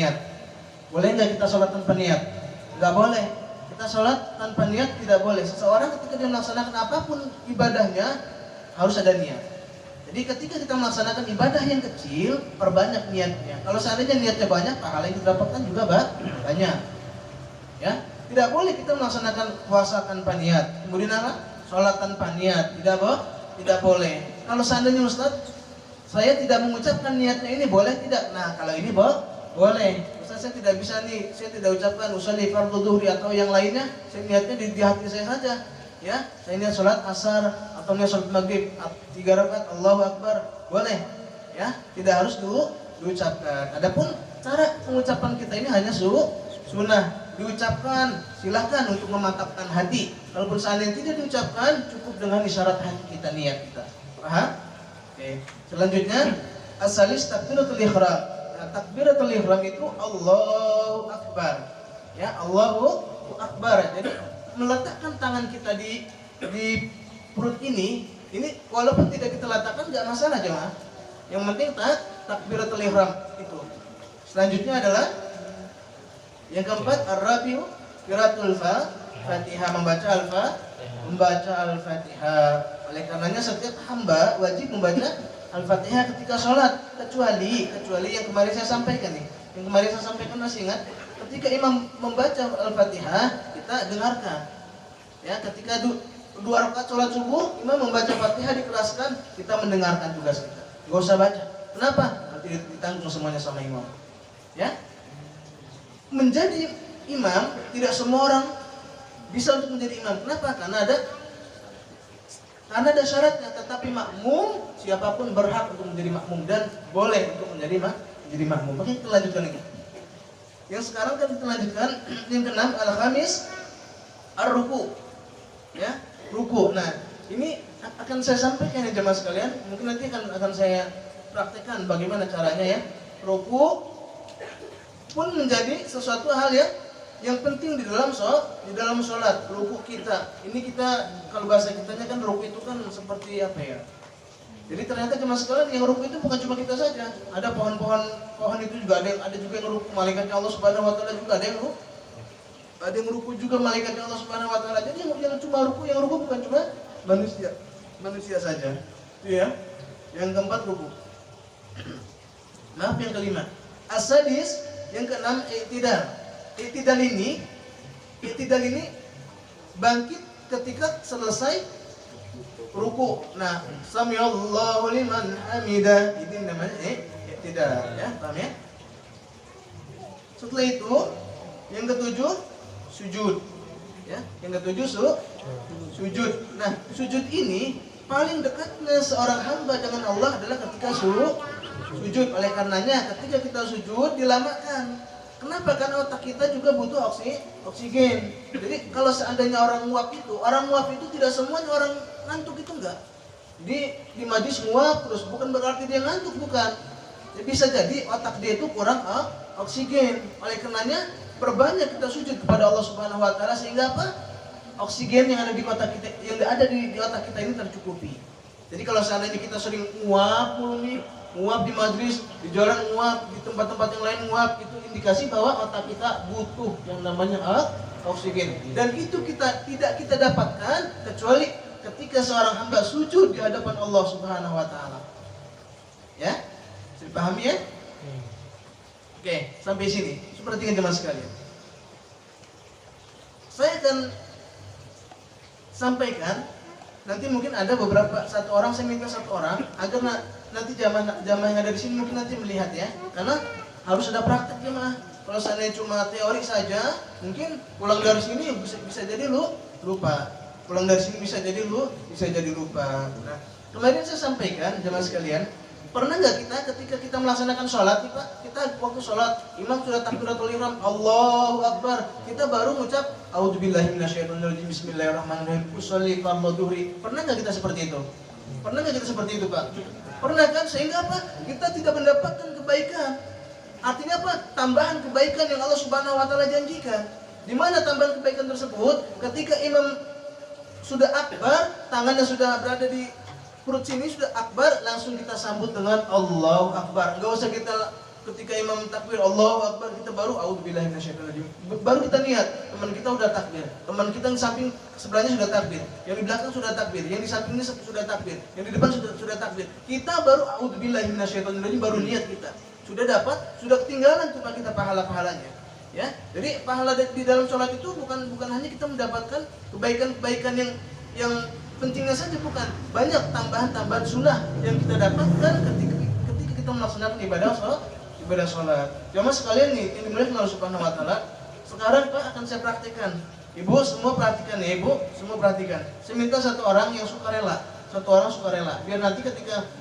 niat. Boleh nggak kita sholat tanpa niat? Nggak boleh. Kita sholat tanpa niat tidak boleh. Seseorang ketika dia melaksanakan apapun ibadahnya harus ada niat. Jadi ketika kita melaksanakan ibadah yang kecil, perbanyak niatnya. Kalau seandainya niatnya banyak, pahala yang kita dapatkan juga banyak. Ya, tidak boleh kita melaksanakan puasa tanpa niat. Kemudian apa? Sholat tanpa niat. Tidak boleh. Kalau seandainya Ustaz, saya tidak mengucapkan niatnya ini boleh tidak? Nah, kalau ini boleh. Ustaz, saya tidak bisa nih, saya tidak ucapkan usolli fardhu dhuhri atau yang lainnya. Saya niatnya di hati saya saja. Ya, saya niat sholat asar atau niat sholat maghrib 3 rakaat Allahu Akbar, boleh. Ya, tidak harus diucapkan. Adapun cara pengucapan kita ini hanya sunnah. Diucapkan, silahkan untuk memantapkan hati. Kalaupun seandainya tidak diucapkan, cukup dengan isyarat hati kita, niat kita. Paham? Oke. Selanjutnya, asalis takbiratul ihram. Nah, takbiratul ihram itu Allahu Akbar. Ya, Allahu Akbar. Jadi meletakkan tangan kita di perut ini walaupun tidak kita letakkan nggak masalah jemaah. Yang penting takbiratul ihram itu. Selanjutnya adalah yang keempat, ar-rabi'u qiraatul Fatihah, membaca Al-Fatihah. Oleh karenanya setiap hamba wajib membaca Al-Fatihah ketika sholat, kecuali yang kemarin saya sampaikan nih. Yang kemarin saya sampaikan masih ingat? Ketika imam membaca Al-Fatihah, kita dengarkan. Ya, ketika 2 rakaat sholat subuh, imam membaca Fatihah dikeraskan, kita mendengarkan tugas kita. Gak usah baca. Kenapa? Nanti ditanggung semuanya sama imam. Ya. Menjadi imam tidak semua orang bisa untuk menjadi imam. Kenapa? Karena ada syaratnya. Tetapi makmum, siapapun berhak untuk menjadi makmum dan boleh untuk menjadi makmum. Oke, kita lanjutkan lagi. Yang sekarang kan kita lanjutkan yang keenam, al-khamis ar-ruku. Ya, ruku. Nah, ini akan saya sampaikan ya jemaah sekalian. Mungkin nanti akan saya praktekkan bagaimana caranya ya. Ruku pun menjadi sesuatu hal yang penting di dalam sholat. Ruku kita. Ini kita kalau bahasa kitanya kan ruku itu kan seperti apa ya? Jadi ternyata jemaah sekalian yang ruku itu bukan cuma kita saja. Ada pohon itu juga ada juga yang ruku, malaikatnya Allah Subhanahu wa taala juga ada yang ruku juga malaikatnya Allah Subhanahu wa taala. Jadi yang ruku bukan cuma manusia saja. Itu ya. Yang keempat ruku. Maaf, yang kelima. As-sadis, yang keenam i'tidal. I'tidal ini bangkit ketika selesai ruku. Nah, samiallahu liman hamidah, ini namanya i'tidal ya, paham ya? Setelah itu yang ketujuh sujud. Ya, yang ketujuh sujud. Nah, sujud ini paling dekatnya seorang hamba dengan Allah adalah ketika sujud. Oleh karenanya ketika kita sujud dilamakan. Kenapa? Karena otak kita juga butuh oksigen. Jadi kalau seandainya orang nguap itu tidak semuanya orang ngantuk, itu enggak. Di majlis nguap terus bukan berarti dia ngantuk, bukan. Jadi bisa jadi otak dia itu kurang oksigen. Oleh karenanya perbanyak kita sujud kepada Allah Subhanahu wa taala sehingga apa? Oksigen yang ada di otak kita ini tercukupi. Jadi kalau seandainya kita sering nguap di majlis, di jalan nguap, di tempat-tempat yang lain nguap, itu indikasi bahwa otak kita butuh yang namanya oksigen. Dan itu tidak kita dapatkan kecuali ketika seorang hamba sujud di hadapan Allah Subhanahu wa taala. Ya? Bisa dipahami ya? Oke, sampai sini. Perhatikan jemaah sekalian. Saya akan sampaikan, nanti mungkin ada saya minta satu orang agar nanti jamaah yang ada di sini mungkin nanti melihat ya, karena harus ada praktek jemaah. Kalau seandainya cuma teori saja, mungkin pulang dari sini bisa jadi lupa. Pulang dari sini bisa jadi lupa. Nah, kemarin saya sampaikan jemaah sekalian, pernah nggak ketika kita melaksanakan sholat nih Pak, kita waktu sholat imam sudah takbiratul ihram Allahu Akbar, kita baru mengucap a'udzubillahi minasyaitonirrajim bismillahirrahmanirrahim usolli fardhu dhuhri. Pernah nggak kita seperti itu? Pak? Pernah kan? Sehingga apa? Kita tidak mendapatkan kebaikan. Artinya apa? Tambahan kebaikan yang Allah Subhanahu wa taala janjikan. Di mana tambahan kebaikan tersebut? Ketika imam sudah akbar, tangannya sudah berada di perut sini sudah akbar, langsung kita sambut dengan Allahu Akbar. Enggak usah kita ketika imam takbir Allahu Akbar baru auzubillahi minasyaitonirrajim. Baru kita niat, teman kita udah takbir, teman kita yang samping sebelahnya sudah takbir, yang di belakang sudah takbir, yang di sampingnya sudah takbir, yang di depan sudah takbir. Kita baru auzubillahi minasyaitonirrajim, baru niat kita. Sudah dapat, sudah ketinggalan cuma kita pahala-pahalanya. Ya, jadi pahala di dalam sholat itu bukan hanya kita mendapatkan kebaikan-kebaikan yang pentingnya saja, bukan, banyak tambahan-tambahan sunnah yang kita dapatkan ketika kita melaksanakan ibadah sholat. Jamaah sekalian nih, yang dimuliakan Allah Subhanahu wa taala, sekarang Pak akan saya praktikkan. Ibu semua perhatikan ya, Ibu semua perhatikan. Saya minta satu orang sukarela, biar nanti ketika